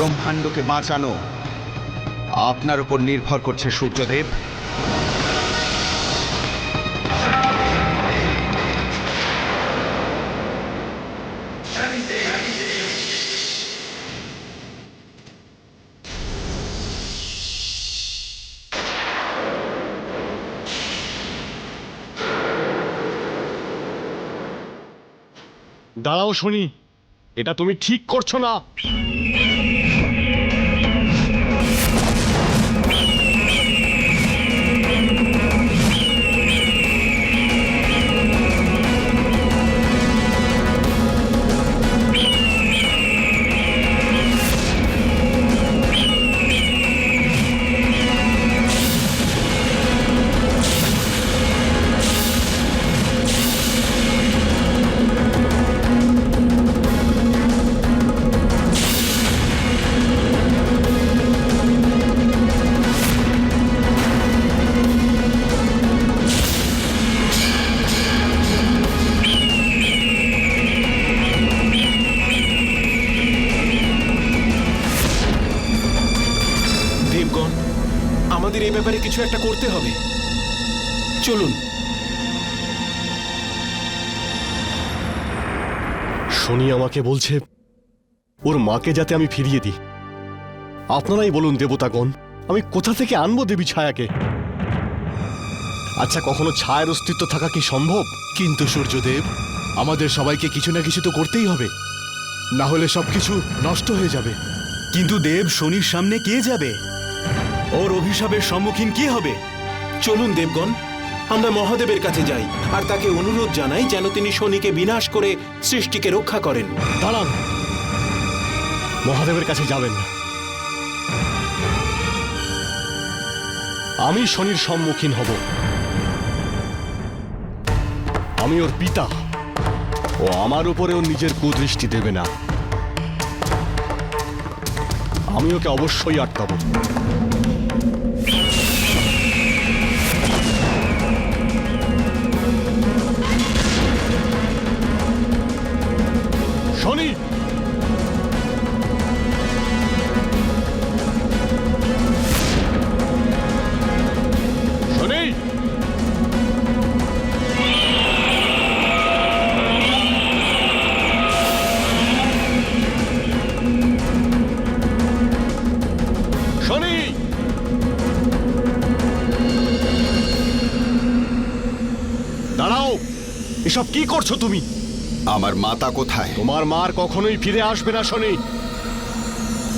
ব্রহ্মাণ্ডকে বাঁচানো আপনার উপর নির্ভর করছে সূর্যদেব। দাঁড়াও শুনি, এটা তুমি ঠিক করছো না। দেবগণ, আমাদের এই ব্যাপারে কিছু একটা করতে হবে। চলুন। শনি আমাকে বলছে ওর মাকে যাতে আমি ফিরিয়ে দিই। আপনারাই বলুন দেবতাগণ, আমি কোথা থেকে আনবো দেবী ছায়াকে? আচ্ছা, কখনো ছায়ার অস্তিত্ব থাকা কি সম্ভব? কিন্তু সূর্যদেব, আমাদের সবাইকে কিছু না কিছু তো করতেই হবে, না হলে সবকিছু নষ্ট হয়ে যাবে। কিন্তু দেব, শনির সামনে কে যাবে? ওর অভিশাপের সম্মুখীন কি হবে? চলুন দেবগণ, আমরা মহাদেবের কাছে যাই আর তাকে অনুরোধ জানাই যেন তিনি শনিকে বিনাশ করে সৃষ্টিকে রক্ষা করেন। দাঁড়ান, মহাদেবের কাছে যাবেন না। আমি শনির সম্মুখীন হব। আমি ওর পিতা, ও আমার উপরে ওর নিজের কুদৃষ্টি দেবে না। আমি ওকে অবশ্যই আটকাবো। শনি, শনি, শনি, দাঁড়াও। এসব কি করছো তুমি? আমার মাতা কোথায়? তোমার মার কখনোই ফিরে আসবে না শনি।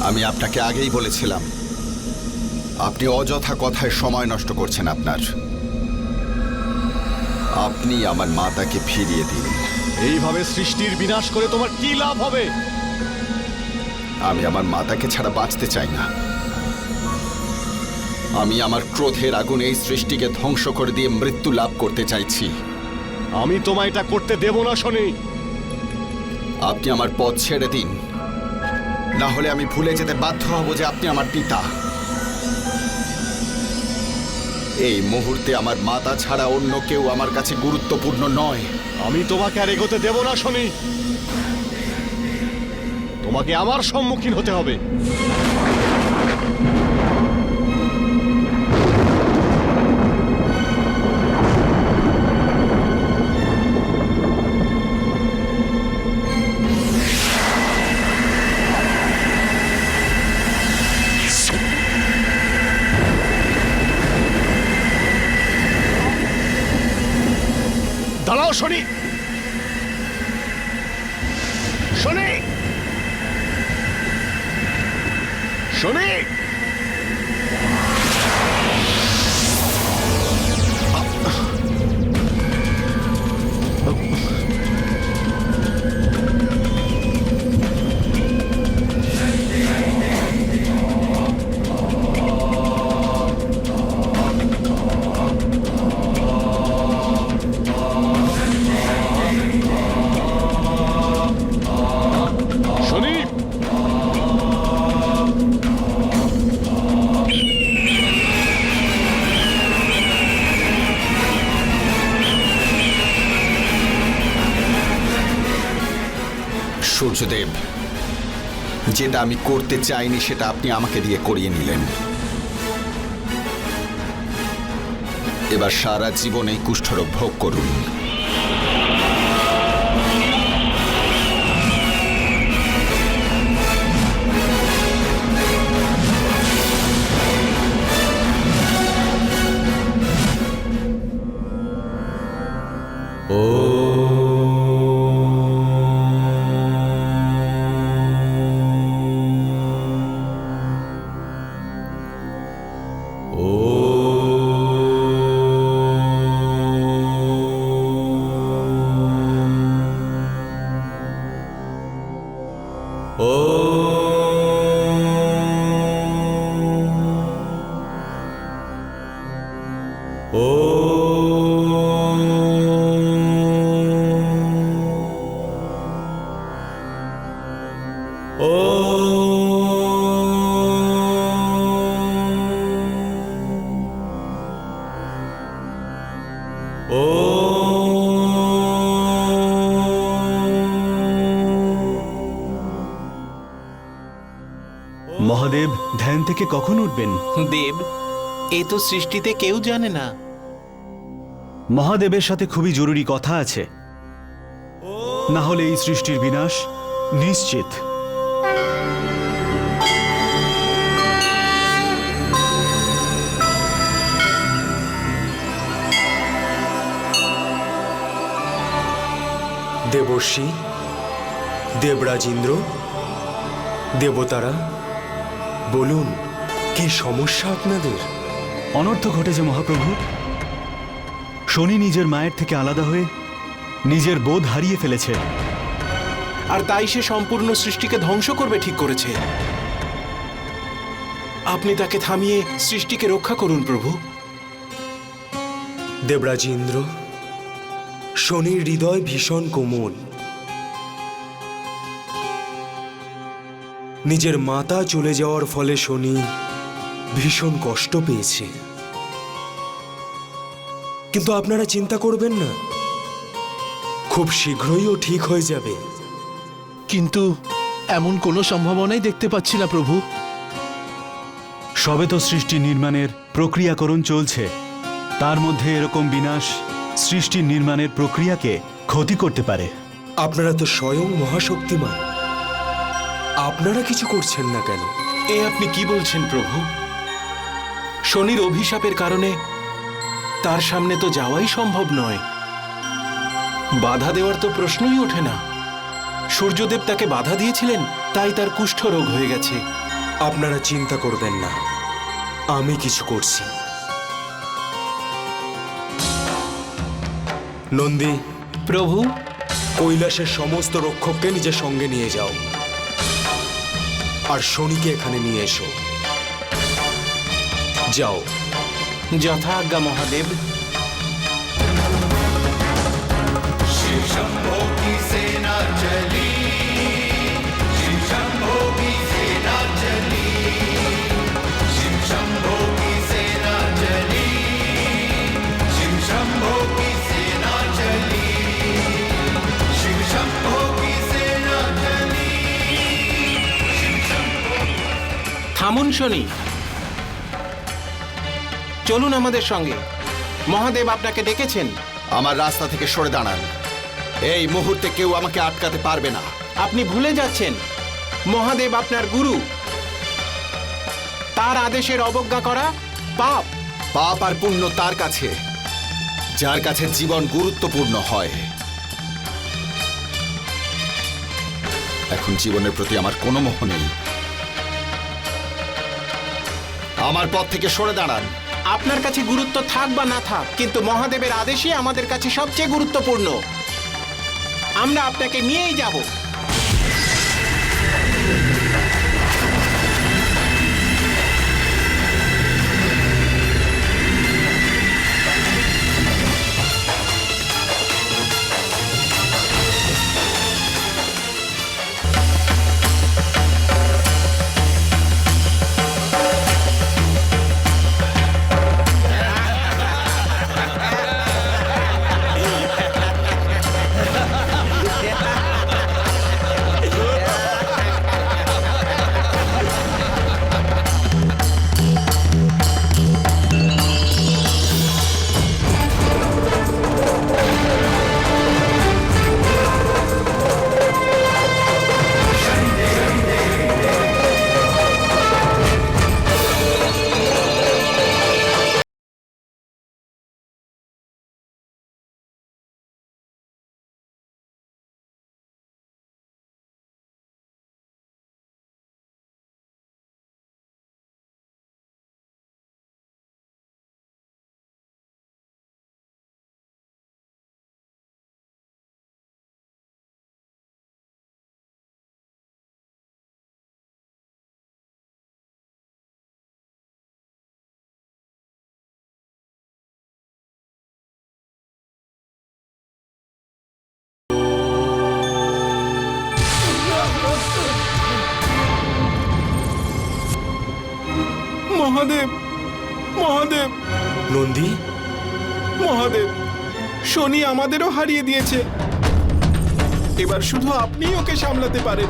আমি আপনাকে আগেই বলেছিলাম, আপনি অযথা কথায় সময় নষ্ট করছেন আপনার। আপনি আমার মাতাকে ফিরিয়ে দিন। এইভাবে সৃষ্টির বিনাশ করে তোমার কি লাভ হবে? আমি আমার মাতাকে ছাড়া বাঁচতে চাই না। আমি আমার ক্রোধের আগুনে এই সৃষ্টিকে ধ্বংস করে দিয়ে মৃত্যু লাভ করতে চাইছি। আমি তোমায় এটা করতে দেব না শনি। আপনি আমার পথ ছেড়ে দিন, না হলে আমি ভুলে যেতে বাধ্য হব যে আপনি আমার পিতা। এই মুহূর্তে আমার মাতা ছাড়া অন্য কেউ আমার কাছে গুরুত্বপূর্ণ নয়। আমি তোমাকে আর এগোতে দেব না শনি। তোমাকে আমার সম্মুখীন হতে হবে। দাঁড়াও শনি, শনি, শনি। সূর্যদেব, যেটা আমি করতে চাইনি সেটা আপনি আমাকে দিয়ে করিয়ে নিলেন। এবার সারা জীবন এই কুষ্ঠরোগ ভোগ করুন। মহাদেব ধ্যান থেকে কখন উঠবেন? দেব, এ তো সৃষ্টিতে কেউ জানে না। মহাদেবের সাথে খুবই জরুরি কথা আছে, না হলে এই সৃষ্টির বিনাশ নিশ্চিত। দেবর্ষি, দেবরাজ ইন্দ্র, দেবতারা, বলুন কি সমস্যা আপনাদের? অনর্থ ঘটেছে মহাপ্রভু। শনি নিজের মায়ের থেকে আলাদা হয়ে নিজের বোধ হারিয়ে ফেলেছে। আর তাই সে সম্পূর্ণ সৃষ্টিকে ধ্বংস করবে ঠিক করেছে। আপনি তাকে থামিয়ে সৃষ্টিকে রক্ষা করুন প্রভু। দেবরাজ ইন্দ্র, শনির হৃদয় ভীষণ কোমল। নিজের মাতা চলে যাওয়ার ফলে শনি ভীষণ কষ্ট পেয়েছে, কিন্তু আপনারা চিন্তা করবেন না, খুব শীঘ্রই ও ঠিক হয়ে যাবে। কিন্তু এমন কোনো সম্ভাবনাই দেখতে পাচ্ছি না প্রভু। সবে তো সৃষ্টি নির্মাণের প্রক্রিয়াকরণ চলছে, তার মধ্যে এরকম বিনাশ সৃষ্টির নির্মাণের প্রক্রিয়াকে ক্ষতি করতে পারে। আপনারা তো স্বয়ং মহাশক্তিমান, আপনারা কিছু করছেন না কেন? এ আপনি কি বলছেন প্রভু? শনির অভিশাপের কারণে তার সামনে তো যাওয়াই সম্ভব নয়। বাধা দেওয়ার তো প্রশ্নই ওঠে না। সূর্যদেব তাকে বাধা দিয়েছিলেন, তাই তার কুষ্ঠ রোগ হয়ে গেছে। আপনারা চিন্তা করবেন না, আমি কিছু করছি। নন্দী, প্রভু, কৈলাসের সমস্ত রক্ষককে নিজের সঙ্গে নিয়ে যাও, আর শনিকে এখানে নিয়ে এসো। যাও। যথা আজ্ঞা মহাদেব। থামুন শনি, চলুন আমাদের সঙ্গে। মহাদেব আপনাকে ডেকেছেন। আমার রাস্তা থেকে সরে দাঁড়ান। এই মুহূর্তে কেউ আমাকে আটকাতে পারবে না। আপনি ভুলে যাচ্ছেন, মহাদেব আপনার গুরু। তার আদেশের অবজ্ঞা করা পাপ। পাপ আর পুণ্য তার কাছে, যার কাছে জীবন গুরুত্বপূর্ণ হয়। এখন জীবনের প্রতি আমার কোনো মোহ নেই। আমার পথ থেকে সরে দাঁড়ান। আপনার কাছে গুরুত্ব থাক বা না থাক, কিন্তু মহাদেবের আদেশই আমাদের কাছে সবচেয়ে গুরুত্বপূর্ণ। আমরা আপনাকে নিয়েই যাব। মহাদেব, মহাদেব, নন্দী, মহাদেব, শনি আমাদেরও হারিয়ে দিয়েছে। এবার শুধু আপনিই ওকে সামলাতে পারেন।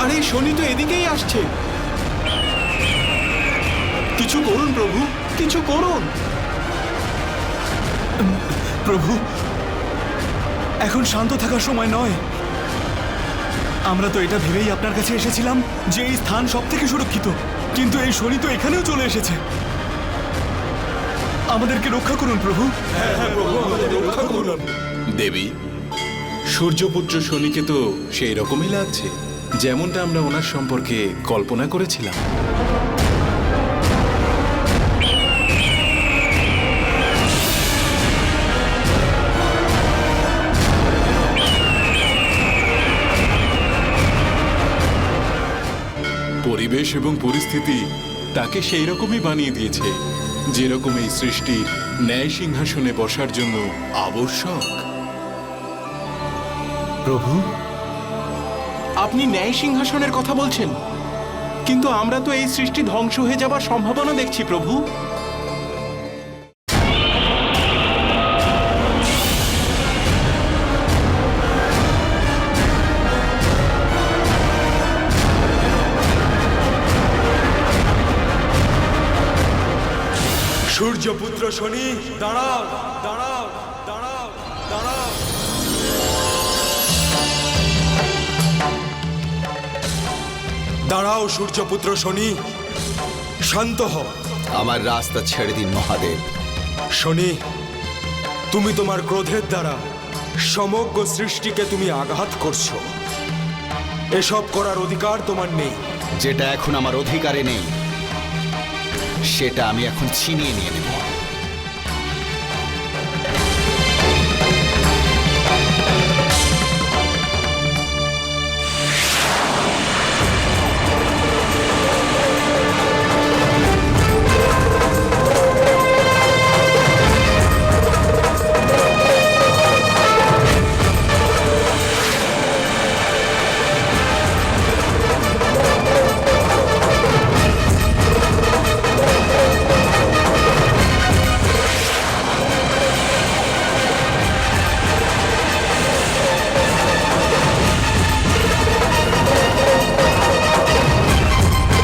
আরে শনি তো এদিকেই আসছে। কিছু করুন প্রভু, কিছু করুন। প্রভু, এখন শান্ত থাকার সময় নয়। আমরা তো এটা ভেবেই আপনার কাছে এসেছিলাম যে এই স্থান সব থেকে সুরক্ষিত, কিন্তু এই শনি তো এখানেও চলে এসেছে। আমাদেরকে রক্ষা করুন প্রভু। দেবী, সূর্যপুত্র শনিকে তো সেই রকমই লাগছে, যেমনটা আমরা ওনার সম্পর্কে কল্পনা করেছিলাম। পরিবেশ এবং পরিস্থিতি তাকে সেই রকমই বানিয়ে দিয়েছে, যেরকম এই সৃষ্টির ন্যায় সিংহাসনে বসার জন্য আবশ্যক। প্রভু, আপনি ন্যায় সিংহাসনের কথা বলছেন, কিন্তু আমরা তো এই সৃষ্টি ধ্বংস হয়ে যাবার সম্ভাবনা দেখছি প্রভু। সূর্যপুত্র শনি, দাঁড়াও, দাঁড়াও, দাঁড়াও, দাঁড়াও। দাঁড়াও সূর্যপুত্র শনি, শান্ত হও। আমার রাস্তা ছেড়ে দিন মহাদেব। শনি, তুমি তোমার ক্রোধের দ্বারা সমগ্র সৃষ্টিকে তুমি আঘাত করছো। এসব করার অধিকার তোমার নেই। যেটা এখন আমার অধিকারে নেই সেটা আমি এখন ছিনিয়ে নিয়ে নেব।